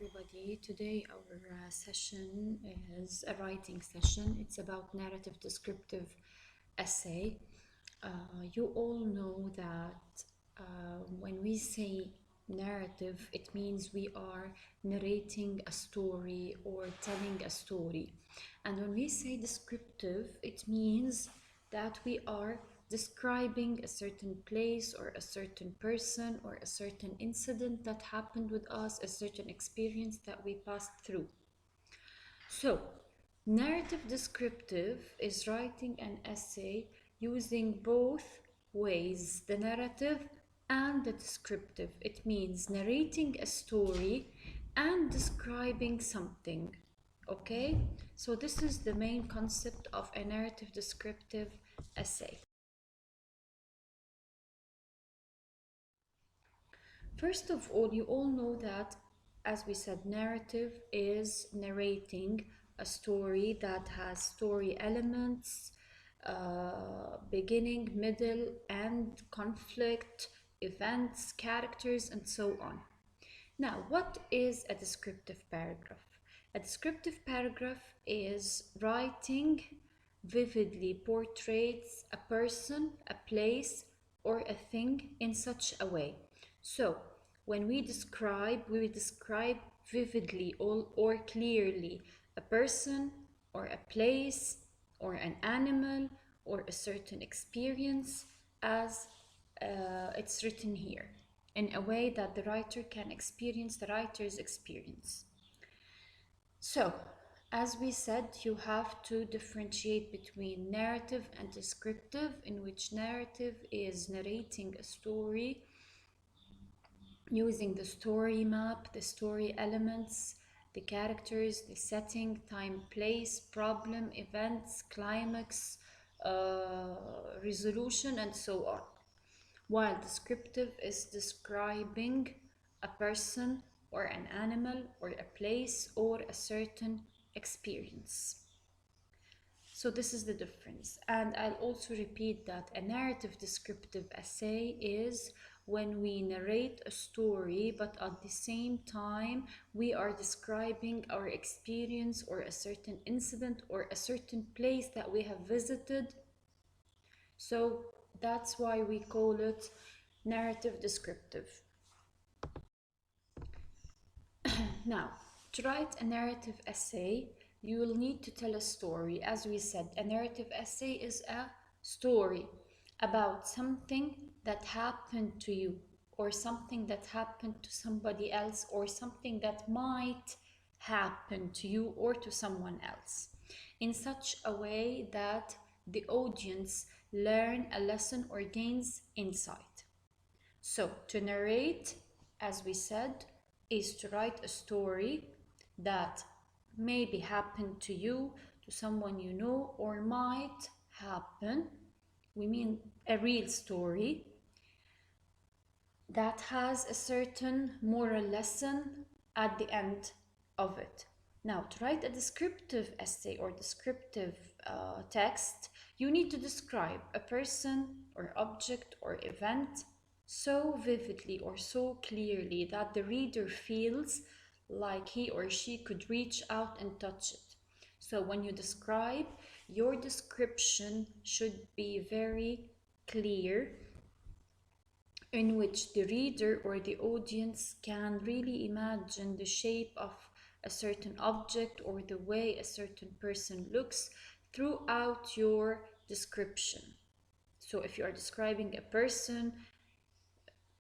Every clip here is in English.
everybody. Today our session is a writing session. It's about narrative descriptive essay. You all know that when we say narrative, it means we are narrating a story or telling a story. And when we say descriptive, it means that we are describing a certain place or a certain person or a certain incident that happened with us, a certain experience that we passed through. So, narrative descriptive is writing an essay using both ways, the narrative and the descriptive. It means narrating a story and describing something. Okay, so this is the main concept of a narrative descriptive essay. First of all, you all know that, as we said, narrative is narrating a story that has story elements, beginning, middle, end, conflict, events, characters, and so on. Now, what is a descriptive paragraph? A descriptive paragraph is writing vividly portrays a person, a place, or a thing in such a way. So, when we describe vividly or clearly a person, or a place, or an animal, or a certain experience as it's written here, in a way that the writer can experience the writer's experience. So, as we said, you have to differentiate between narrative and descriptive, in which narrative is narrating a story using the story map, the story elements, the characters, the setting, time, place, problem, events, climax, resolution, and so on. While descriptive is describing a person or an animal or a place or a certain experience. So this is the difference. And I'll also repeat that a narrative descriptive essay is when we narrate a story, but at the same time, we are describing our experience or a certain incident or a certain place that we have visited. So that's why we call it narrative descriptive. Now, to write a narrative essay, you will need to tell a story. As we said, a narrative essay is a story about something that happened to you, or something that happened to somebody else, or something that might happen to you or to someone else, in such a way that the audience learn a lesson or gains insight. So, to narrate, as we said, is to write a story that maybe happened to you, to someone you know, or might happen. We mean a real story that has a certain moral lesson at the end of it. Now, to write a descriptive essay or descriptive text, you need to describe a person or object or event so vividly or so clearly that the reader feels like he or she could reach out and touch it. So when you describe, your description should be very clear, in which the reader or the audience can really imagine the shape of a certain object or the way a certain person looks throughout your description. So if you are describing a person,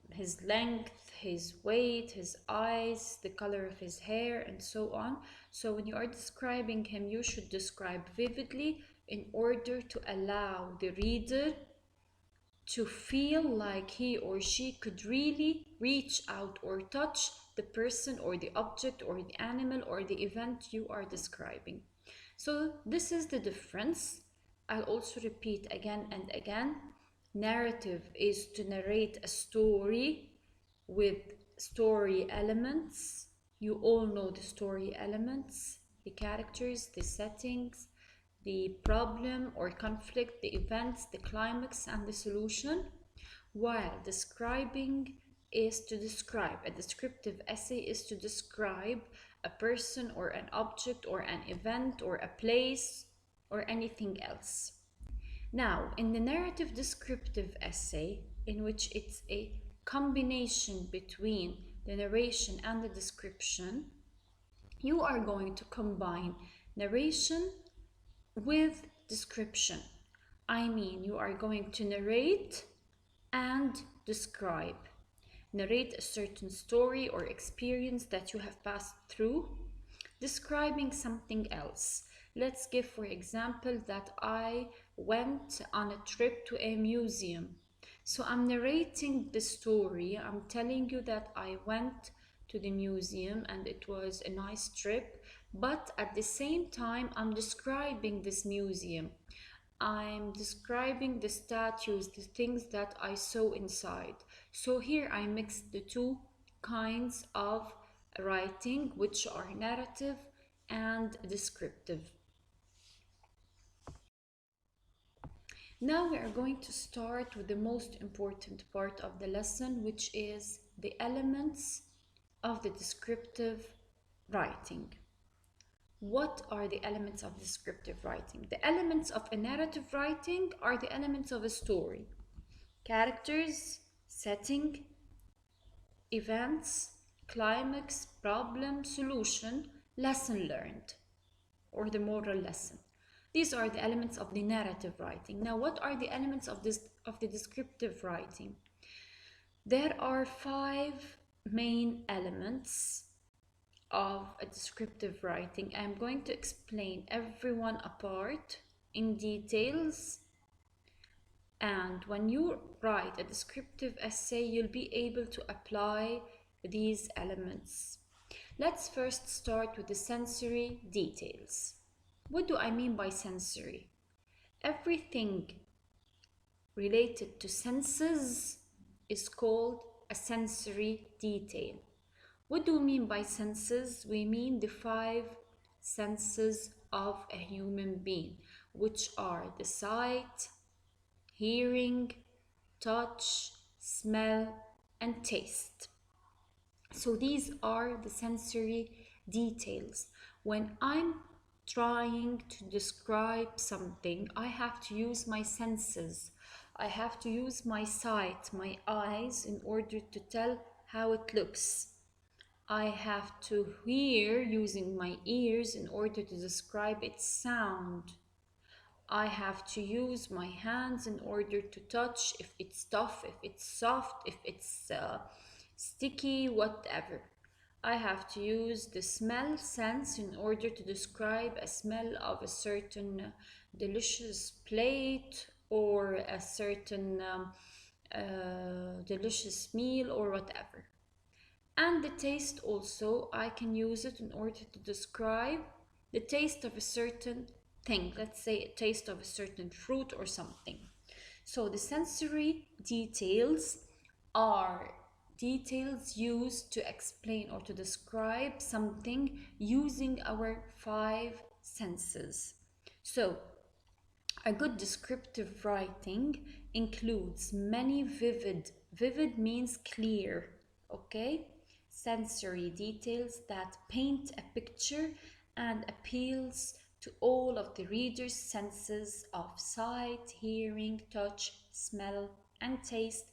his length, his weight, his eyes, the color of his hair, and so on. So when you are describing him, you should describe vividly in order to allow the reader to feel like he or she could really reach out or touch the person or the object or the animal or the event you are describing. So this is the difference. I'll also repeat again and again. Narrative is to narrate a story with story elements. You all know the story elements, the characters, the settings, the problem or conflict, the events, the climax, and the solution. While describing is to describe. A descriptive essay is to describe a person or an object or an event or a place or anything else. Now, in the narrative descriptive essay, in which it's a combination between the narration and the description, you are going to combine narration with description. I mean, you are going to narrate and describe. Narrate a certain story or experience that you have passed through, describing something else. Let's give, for example, that I went on a trip to a museum. So I'm narrating the story. I'm telling you that I went to the museum and it was a nice trip, but at the same time, I'm describing this museum. I'm describing the statues, the things that I saw inside. So here I mixed the two kinds of writing, which are narrative and descriptive. Now we are going to start with the most important part of the lesson, which is the elements of the descriptive writing. What are the elements of descriptive writing? The elements of a narrative writing are the elements of a story: characters, setting, events, climax, problem, solution, lesson learned, or the moral lesson. These are the elements of the narrative writing. Now, what are the elements of the descriptive writing? There are 5 main elements of a descriptive writing. I'm going to explain every one apart in details, and when you write a descriptive essay, you'll be able to apply these elements. Let's first start with the sensory details. What do I mean by sensory? Everything related to senses is called a sensory detail. What do we mean by senses? We mean the 5 senses of a human being, which are the sight, hearing, touch, smell, and taste. So these are the sensory details. When I'm trying to describe something, I have to use my senses. I have to use my sight, my eyes, in order to tell how it looks. I have to hear using my ears in order to describe its sound. I have to use my hands in order to touch if it's tough, if it's soft, if it's sticky, whatever. I have to use the smell sense in order to describe a smell of a certain delicious plate or a certain delicious meal or whatever. And the taste also, I can use it in order to describe the taste of a certain thing. Let's say a taste of a certain fruit or something. So the sensory details are details used to explain or to describe something using our 5 senses. So a good descriptive writing includes many vivid means clear, okay? Sensory details that paint a picture and appeals to all of the reader's senses of sight, hearing, touch, smell, and taste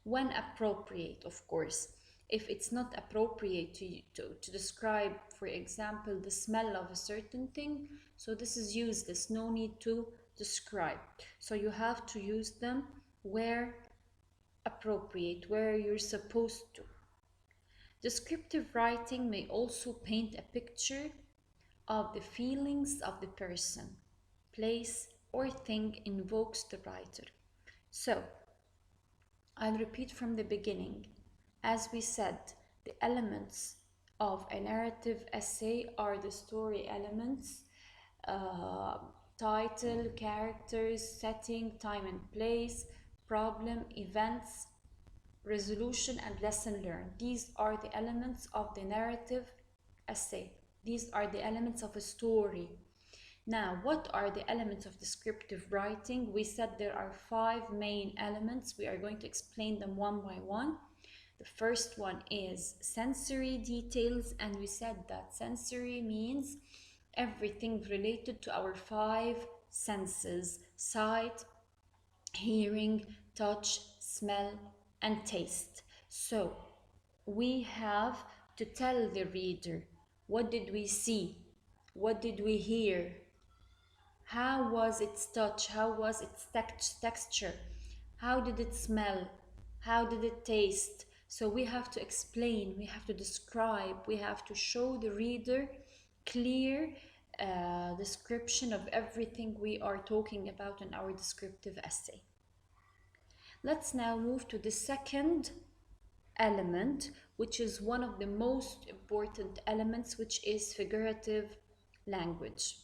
when appropriate, of course. If it's not appropriate to describe, for example, the smell of a certain thing, so this is useless, no need to describe. So you have to use them where appropriate, where you're supposed to. Descriptive writing may also paint a picture of the feelings of the person, place, or thing invokes the writer. So, I'll repeat from the beginning. As we said, the elements of a narrative essay are the story elements, title, characters, setting, time and place, problem, events, resolution, and lesson learned. These are the elements of the narrative essay. These are the elements of a story. Now, what are the elements of descriptive writing? We said there are 5 main elements. We are going to explain them one by one. The first one is sensory details, and we said that sensory means everything related to our five senses: sight, hearing, touch, smell, and taste. So we have to tell the reader, what did we see? What did we hear? How was its touch? How was its texture? How did it smell? How did it taste? So we have to explain, we have to describe, we have to show the reader clear description of everything we are talking about in our descriptive essay. Let's now move to the second element, which is one of the most important elements, which is figurative language.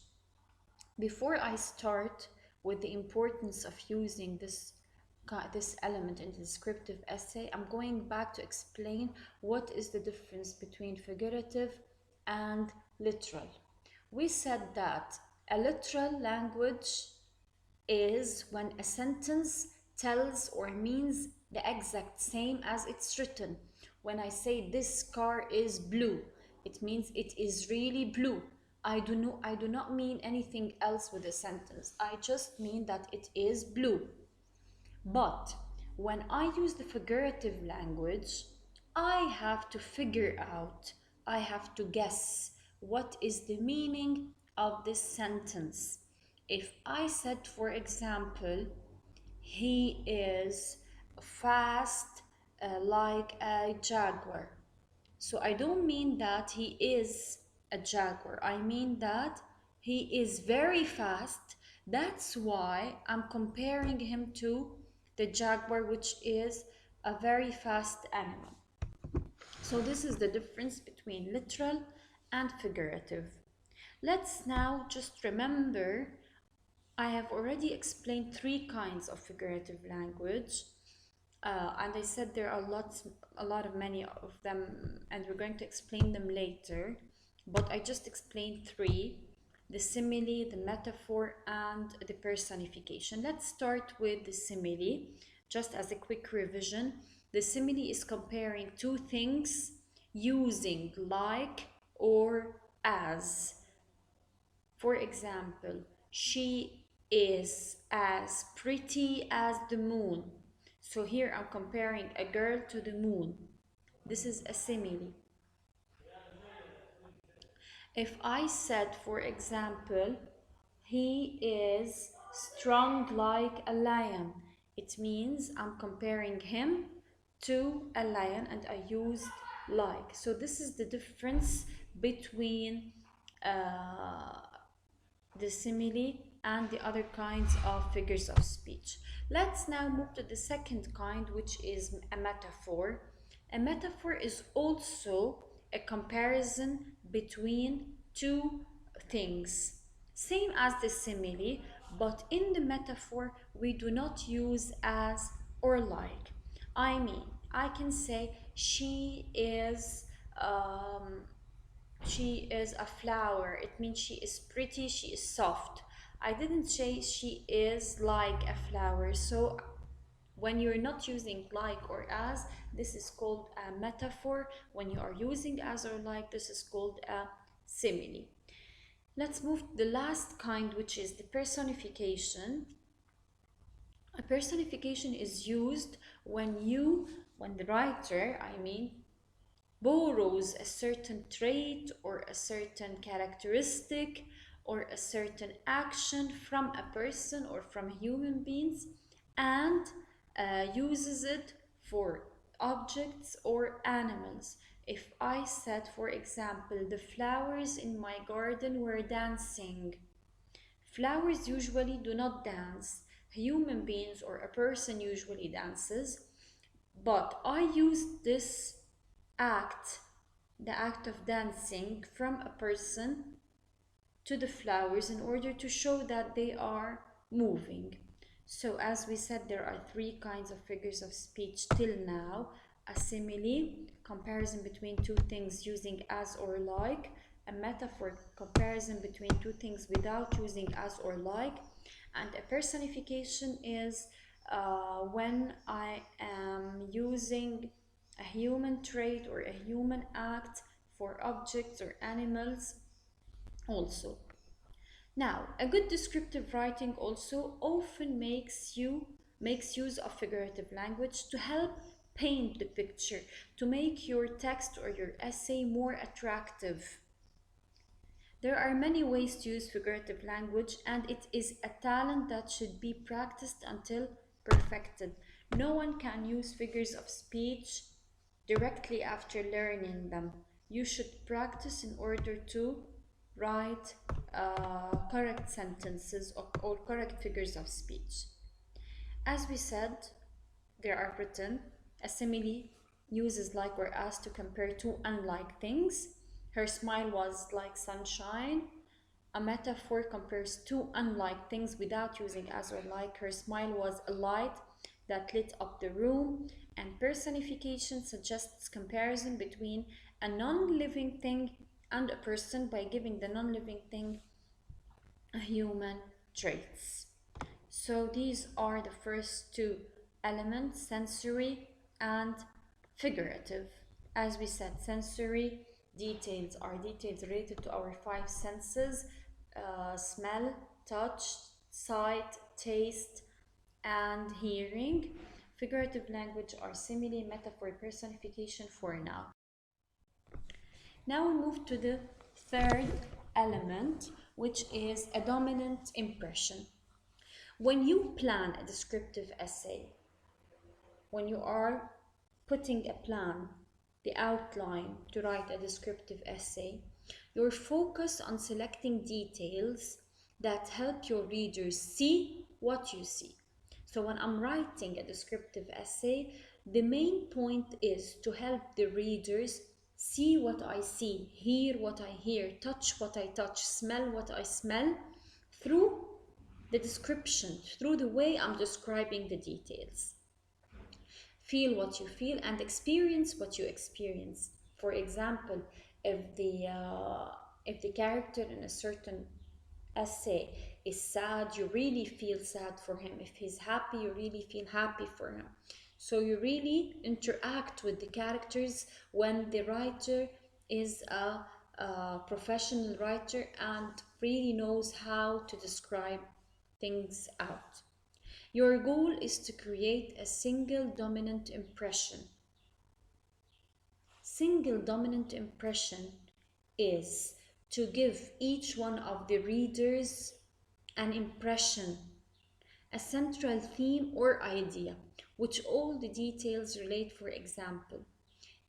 Before I start with the importance of using this element in the descriptive essay, I'm going back to explain what is the difference between figurative and literal. We said that a literal language is when a sentence tells or means the exact same as it's written. When I say this car is blue, it means it is really blue. I do not mean anything else with the sentence. I just mean that it is blue. But when I use the figurative language, I have to figure out, I have to guess what is the meaning of this sentence. If I said, for example, he is fast like a jaguar. So I don't mean that he is a jaguar. I mean that he is very fast. That's why I'm comparing him to the jaguar, which is a very fast animal. So this is the difference between literal and figurative. Let's now just remember, I have already explained three kinds of figurative language. And I said there are many of them, and we're going to explain them later. But I just explained three: the simile, the metaphor, and the personification. Let's start with the simile, just as a quick revision. The simile is comparing two things using like or as. For example, she is as pretty as the moon. So here I'm comparing a girl to the moon. This is a simile. If I said, for example, he is strong like a lion, it means I'm comparing him to a lion, and I used like. So this is the difference between the simile and the other kinds of figures of speech. Let's now move to the second kind, which is a metaphor. A metaphor is also a comparison between two things, same as the simile, but in the metaphor we do not use as or like. I mean, I can say she is a flower. It means she is pretty, she is soft. I didn't say she is like a flower. So when you're not using like or as, this is called a metaphor. When you are using as or like, this is called a simile. Let's move to the last kind, which is the personification. A personification is used when the writer, borrows a certain trait or a certain characteristic or a certain action from a person or from human beings, and uses it for objects or animals. If I said, for example, the flowers in my garden were dancing, flowers usually do not dance. Human beings or a person usually dances, but I used this the act of dancing, from a person to the flowers in order to show that they are moving. So as we said, there are three kinds of figures of speech till now: a simile, comparison between two things using as or like; a metaphor, comparison between two things without using as or like; and a personification is when I am using a human trait or a human act for objects or animals also. Now, a good descriptive writing also often makes use of figurative language to help paint the picture, to make your text or your essay more attractive. There are many ways to use figurative language, and it is a talent that should be practiced until perfected. No one can use figures of speech directly after learning them. You should practice in order to write correct sentences or correct figures of speech. As we said, there are written. A simile uses like or as to compare two unlike things. Her smile was like sunshine. A metaphor compares two unlike things without using as or like. Her smile was a light that lit up the room. And personification suggests comparison between a non-living thing and a person by giving the non-living thing a human traits. So these are the first two elements, sensory and figurative. As we said, sensory details are details related to our five senses: smell, touch, sight, taste, and hearing. Figurative language are simile, metaphor, personification for now. Now we move to the third element, which is a dominant impression. When you plan a descriptive essay, when you are putting a plan, the outline to write a descriptive essay, you're focused on selecting details that help your readers see what you see. So when I'm writing a descriptive essay, the main point is to help the readers see what I see, hear what I hear, touch what I touch, smell what I smell through the description, through the way I'm describing the details. Feel what you feel and experience what you experience. For example, if the character in a certain essay is sad, you really feel sad for him. If he's happy, you really feel happy for him. So you really interact with the characters when the writer is a professional writer and really knows how to describe things out. Your goal is to create a single dominant impression. Single dominant impression is to give each one of the readers an impression, a central theme or idea, which all the details relate. For example,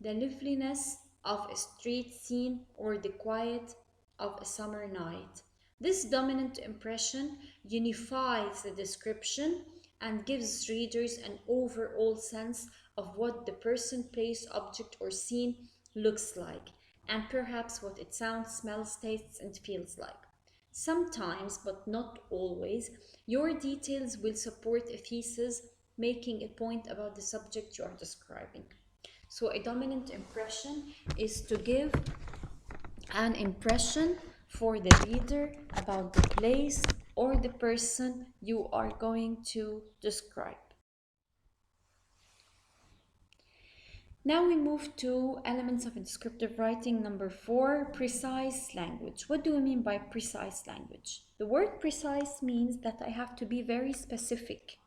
the liveliness of a street scene or the quiet of a summer night. This dominant impression unifies the description and gives readers an overall sense of what the person, place, object, or scene looks like, and perhaps what it sounds, smells, tastes, and feels like. Sometimes, but not always, your details will support a thesis, making a point about the subject you are describing. So a dominant impression is to give an impression for the reader about the place or the person you are going to describe. Now we move to elements of descriptive writing. Number 4, precise language. What do we mean by precise language? The word precise means that I have to be very specific.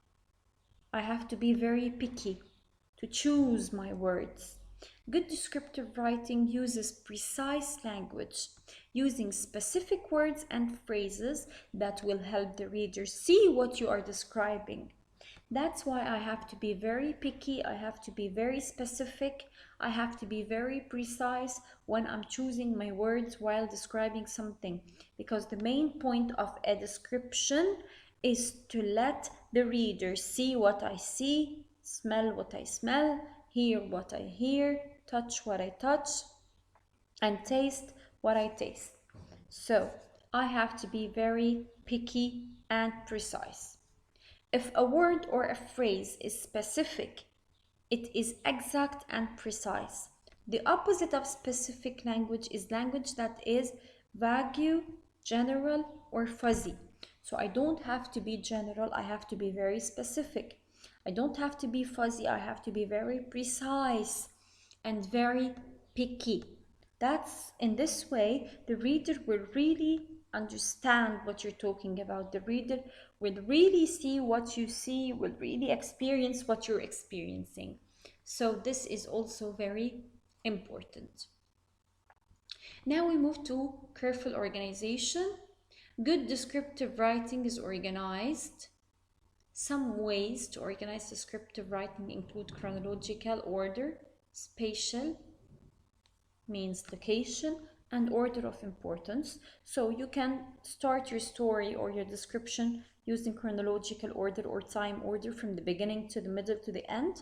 I have to be very picky to choose my words. Good descriptive writing uses precise language, using specific words and phrases that will help the reader see what you are describing. That's why I have to be very picky, I have to be very specific, I have to be very precise when I'm choosing my words while describing something. Because the main point of a description is to let the reader see what I see, smell what I smell, hear what I hear, touch what I touch, and taste what I taste. So I have to be very picky and precise. If a word or a phrase is specific, it is exact and precise. The opposite of specific language is language that is vague, general, or fuzzy. So I don't have to be general, I have to be very specific. I don't have to be fuzzy, I have to be very precise. and very picky. That's in this way, the reader will really understand what you're talking about. The reader will really see what you see, will really experience what you're experiencing. So this is also very important. Now we move to careful organization. Good descriptive writing is organized. Some ways to organize descriptive writing include chronological order, spatial means location, and order of importance. So you can start your story or your description using chronological order or time order from the beginning to the middle to the end.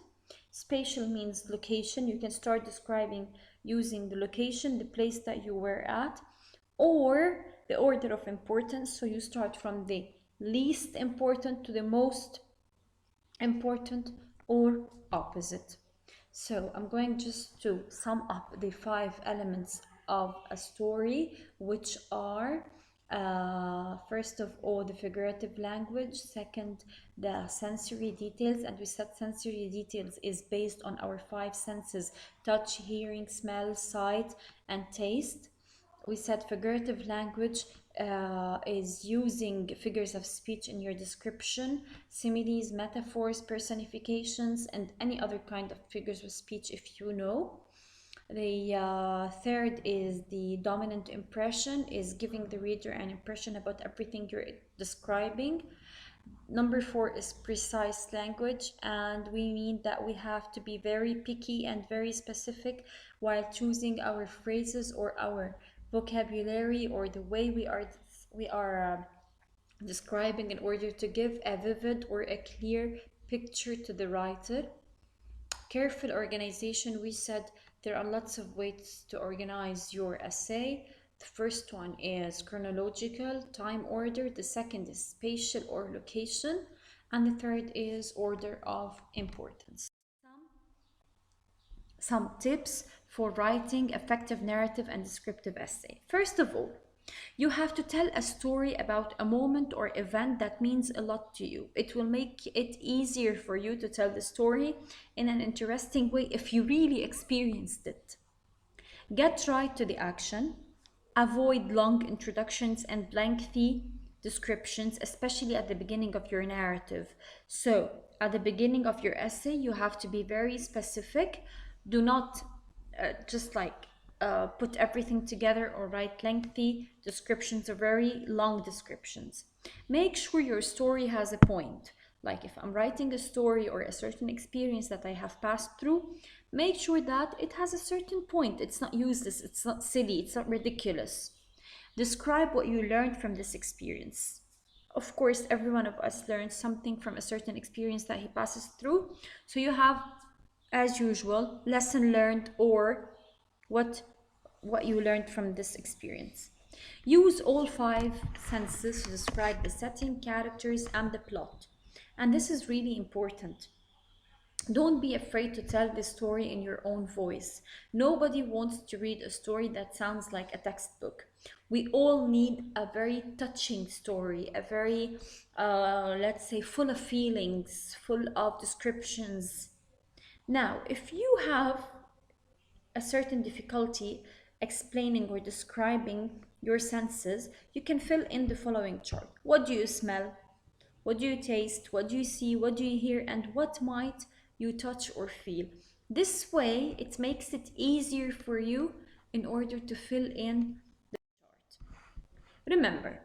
Spatial means location. You can start describing using the location, the place that you were at, or the order of importance. So you start from the least important to the most important, or opposite. So I'm going just to sum up the 5 elements of a story, which are first of all the figurative language, second the sensory details, and we said sensory details is based on our 5 senses: touch, hearing, smell, sight, and taste. We said figurative language is using figures of speech in your description, similes, metaphors, personifications, and any other kind of figures of speech if you know. The third is the dominant impression, is giving the reader an impression about everything you're describing. Number 4 is precise language, and we mean that we have to be very picky and very specific while choosing our phrases or our vocabulary or the way we are describing in order to give a vivid or a clear picture to the writer. Careful organization, we said there are lots of ways to organize your essay. The first one is chronological, time order. The second is spatial or location. And the third is order of importance. Some tips for writing effective narrative and descriptive essay. First of all, you have to tell a story about a moment or event that means a lot to you. It will make it easier for you to tell the story in an interesting way if you really experienced it. Get right to the action. Avoid long introductions and lengthy descriptions, especially at the beginning of your narrative. So, at the beginning of your essay, you have to be very specific. Do not just like put everything together or write lengthy descriptions or very long descriptions. Make sure your story has a point. Like if I'm writing a story or a certain experience that I have passed through, make sure that it has a certain point. It's not useless, it's not silly, it's not ridiculous. Describe what you learned from this experience. Of course, every one of us learns something from a certain experience that he passes through. So you have, as usual, lesson learned or what you learned from this experience. Use all 5 senses to describe the setting, characters, and the plot. And this is really important. Don't be afraid to tell the story in your own voice. Nobody wants to read a story that sounds like a textbook. We all need a very touching story, a very, let's say, full of feelings, full of descriptions. Now, if you have a certain difficulty explaining or describing your senses, you can fill in the following chart. What do you smell? What do you taste? What do you see? What do you hear? And what might you touch or feel? This way, it makes it easier for you in order to fill in the chart. Remember,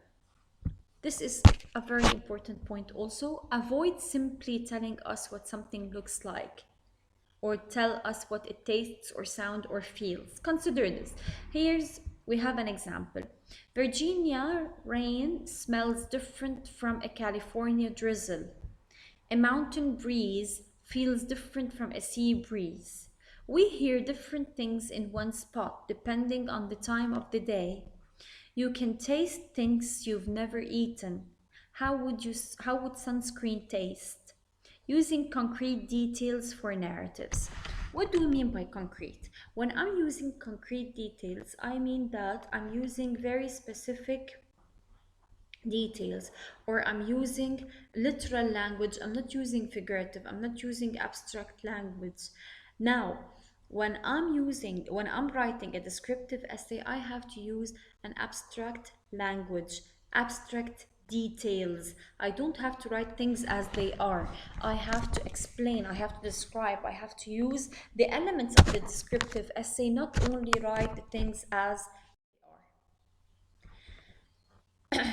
this is a very important point also. Avoid simply telling us what something looks like or tell us what it tastes or sound or feels. Consider this. We have an example. Virginia rain smells different from a California drizzle. A mountain breeze feels different from a sea breeze. We hear different things in one spot depending on the time of the day. You can taste things you've never eaten. How would sunscreen taste? Using concrete details for narratives. What do you mean by concrete? When I'm using concrete details, I mean that I'm using very specific details, or I'm using literal language. I'm not using figurative, I'm not using abstract language. Now, When I'm writing a descriptive essay, I have to use an abstract language, abstract details. I don't have to write things as they are. I have to explain, I have to describe, I have to use the elements of the descriptive essay, not only write the things as they are.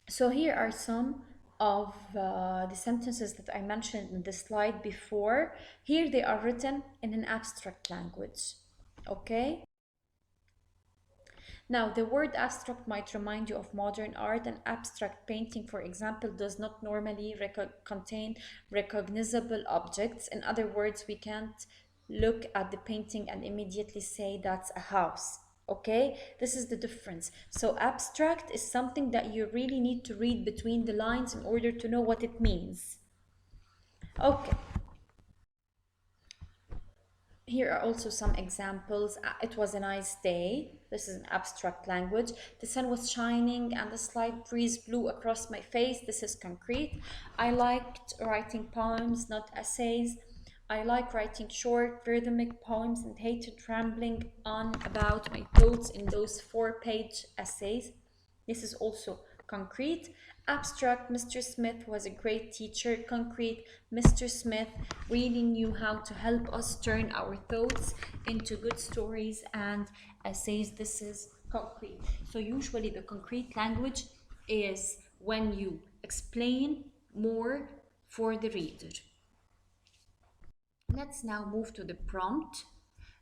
So here are some of the sentences that I mentioned in the slide before. Here they are written in an abstract language. Okay? Now, the word abstract might remind you of modern art. An abstract painting, for example, does not normally contain recognizable objects. In other words, we can't look at the painting and immediately say that's a house. Okay, this is the difference. So, abstract is something that you really need to read between the lines in order to know what it means. Okay. Here are also some examples. It was a nice day. This is an abstract language. The sun was shining and a slight breeze blew across my face. This is concrete. I liked writing poems, not essays. I like writing short, rhythmic poems and hated rambling on about my thoughts in those 4-page essays. This is also concrete. Abstract, Mr. Smith was a great teacher. Concrete, Mr. Smith really knew how to help us turn our thoughts into good stories and essays. This is concrete. So usually the concrete language is when you explain more for the reader. Let's now move to the prompt.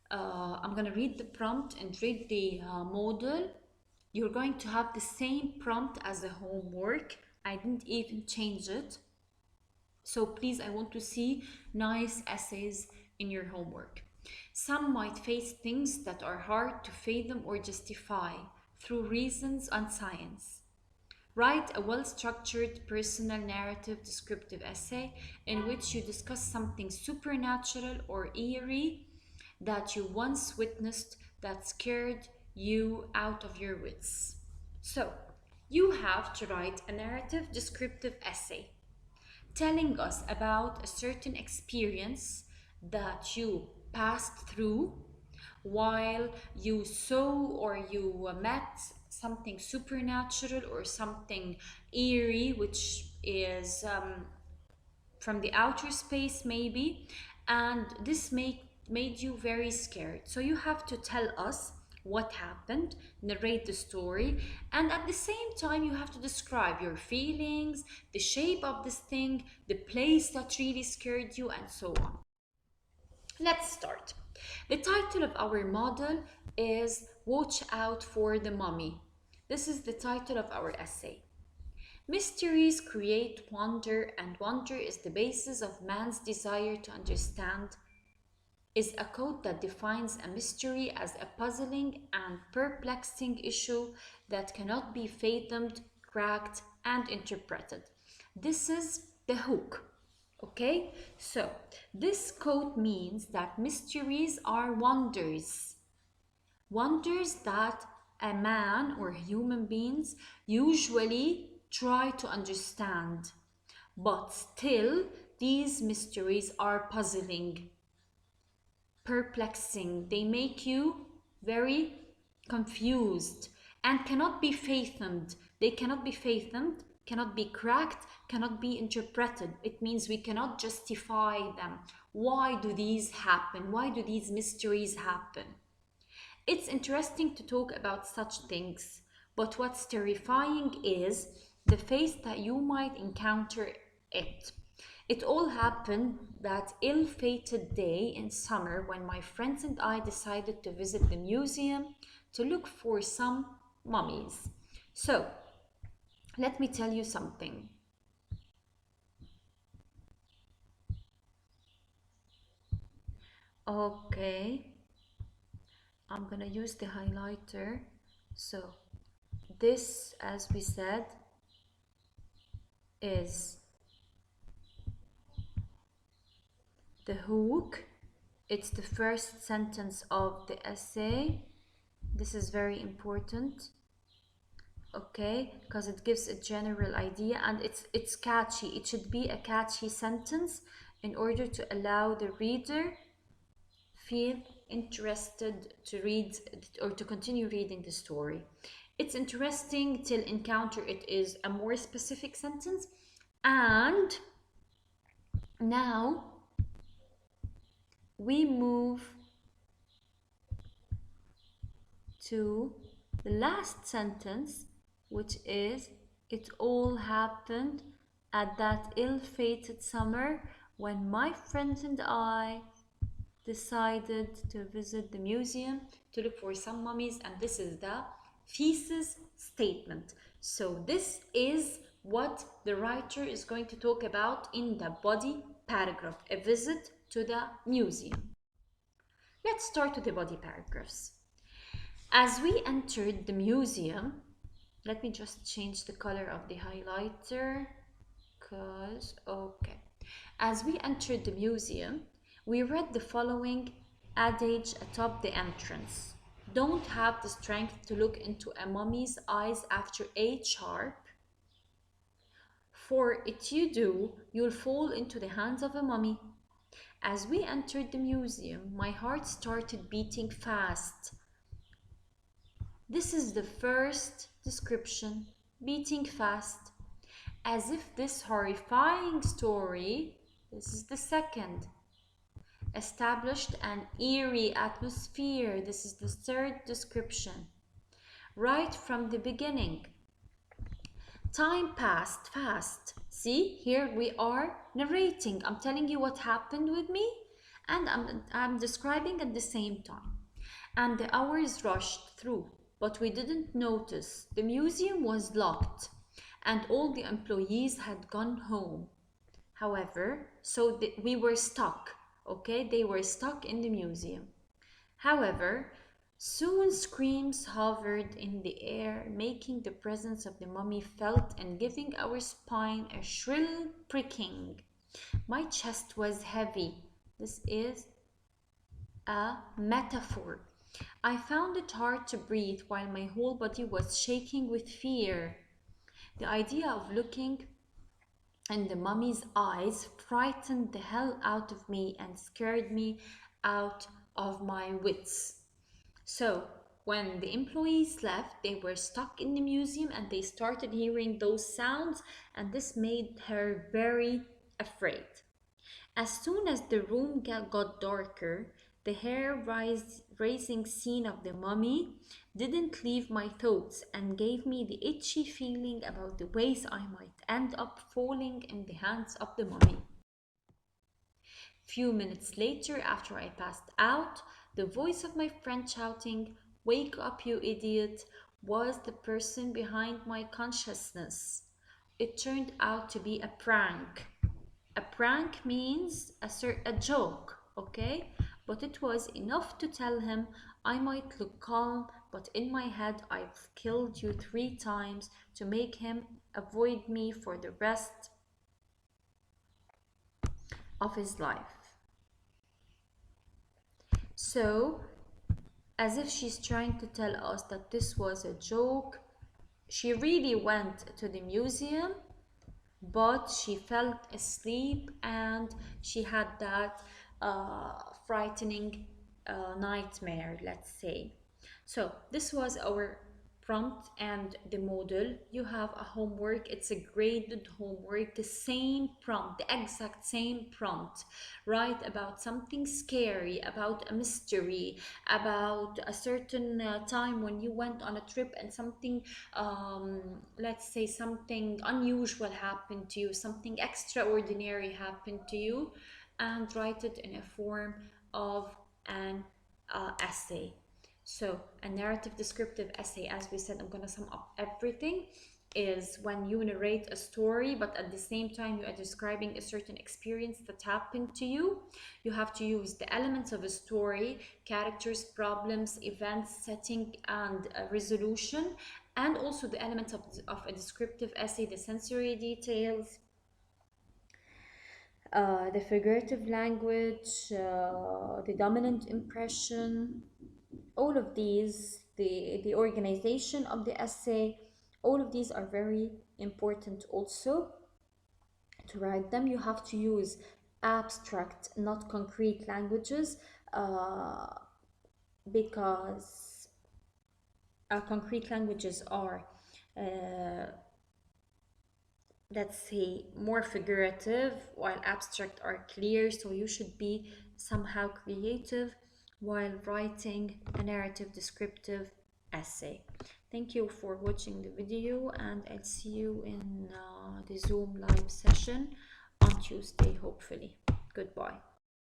I'm going to read the prompt and read the model. You're going to have the same prompt as the homework. I didn't even change it. So please, I want to see nice essays in your homework. Some might face things that are hard to fathom or justify through reasons and science. Write a well-structured personal narrative descriptive essay in which you discuss something supernatural or eerie that you once witnessed that scared you out of your wits. So, you have to write a narrative descriptive essay telling us about a certain experience that you passed through while you saw or you met something supernatural or something eerie, which is from the outer space maybe, and this made you very scared. So you have to tell us what happened, narrate the story, and at the same time you have to describe your feelings, the shape of this thing, the place that really scared you, and so on. Let's start. The title of our model is Watch Out for the Mummy. This is the title of our essay. Mysteries create wonder, and wonder is the basis of man's desire to understand. Is a code that defines a mystery as a puzzling and perplexing issue that cannot be fathomed, cracked, and interpreted. This is the hook. Okay, so this code means that mysteries are wonders. Wonders that a man or human beings usually try to understand. But still, these mysteries are puzzling, perplexing. They make you very confused and cannot be fathomed. They cannot be fathomed, cannot be cracked, cannot be interpreted. It means we cannot justify them. Why do these happen? Why do these mysteries happen? It's interesting to talk about such things, but what's terrifying is the face that you might encounter it. It all happened that ill-fated day in summer when my friends and I decided to visit the museum to look for some mummies. So, let me tell you something. Okay, I'm gonna use the highlighter. So, this, as we said, is the hook. It's the first sentence of the essay. This is very important, okay, because it gives a general idea and it's catchy. It should be a catchy sentence in order to allow the reader feel interested to read or to continue reading the story. It's interesting till encounter it is a more specific sentence. And now we move to the last sentence, which is, it all happened at that ill-fated summer when my friends and I decided to visit the museum to look for some mummies, and this is the thesis statement. So this is what the writer is going to talk about in the body paragraph, a visit to the museum. Let's start with the body paragraphs. As we entered the museum, let me just change the color of the highlighter, because, okay. As we entered the museum, we read the following adage atop the entrance. Don't have the strength to look into a mummy's eyes after 8 sharp, for if you do, you'll fall into the hands of a mummy. As we entered the museum, my heart started beating fast. This is the first description, beating fast, as if this horrifying story, this is the second, established an eerie atmosphere, this is the third description, right from the beginning. Time passed fast. See, here we are narrating. I'm telling you what happened with me, and I'm describing at the same time. And the hours rushed through, but we didn't notice. The museum was locked, and all the employees had gone home. However, we were stuck, okay? They were stuck in the museum. However, soon screams hovered in the air, making the presence of the mummy felt and giving our spine a shrill pricking. My chest was heavy. This is a metaphor. I found it hard to breathe while my whole body was shaking with fear. The idea of looking in the mummy's eyes frightened the hell out of me and scared me out of my wits. So, when the employees left, they were stuck in the museum and they started hearing those sounds, and this made her very afraid. As soon as the room got darker, the hair-raising scene of the mummy didn't leave my thoughts and gave me the itchy feeling about the ways I might end up falling in the hands of the mummy. Few minutes later, after I passed out, the voice of my friend shouting, "Wake up, you idiot," was the person behind my consciousness. It turned out to be a prank. A prank means a joke, okay? But it was enough to tell him I might look calm, but in my head I've killed you 3 times to make him avoid me for the rest of his life. So, as if she's trying to tell us that this was a joke, she really went to the museum, but she fell asleep and she had that frightening nightmare, let's say. So this was our prompt and the model. You have a homework, it's a graded homework, the same prompt, the exact same prompt. Write about something scary, about a mystery, about a certain time when you went on a trip and something, let's say something unusual happened to you, something extraordinary happened to you, and write it in a form of an essay. So a narrative descriptive essay, as we said, I'm going to sum up everything, is when you narrate a story, but at the same time you are describing a certain experience that happened to you. You have to use the elements of a story, characters, problems, events, setting, and resolution, and also the elements of a descriptive essay, the sensory details, the figurative language, the dominant impression, all of these, the organization of the essay, all of these are very important also. To write them, you have to use abstract, not concrete languages. uh, because concrete languages are, uh, let's say, more figurative, while abstract are clear. So you should be somehow creative while writing a narrative descriptive essay. Thank you for watching the video, and I'll see you in the Zoom live session on Tuesday, hopefully. Goodbye.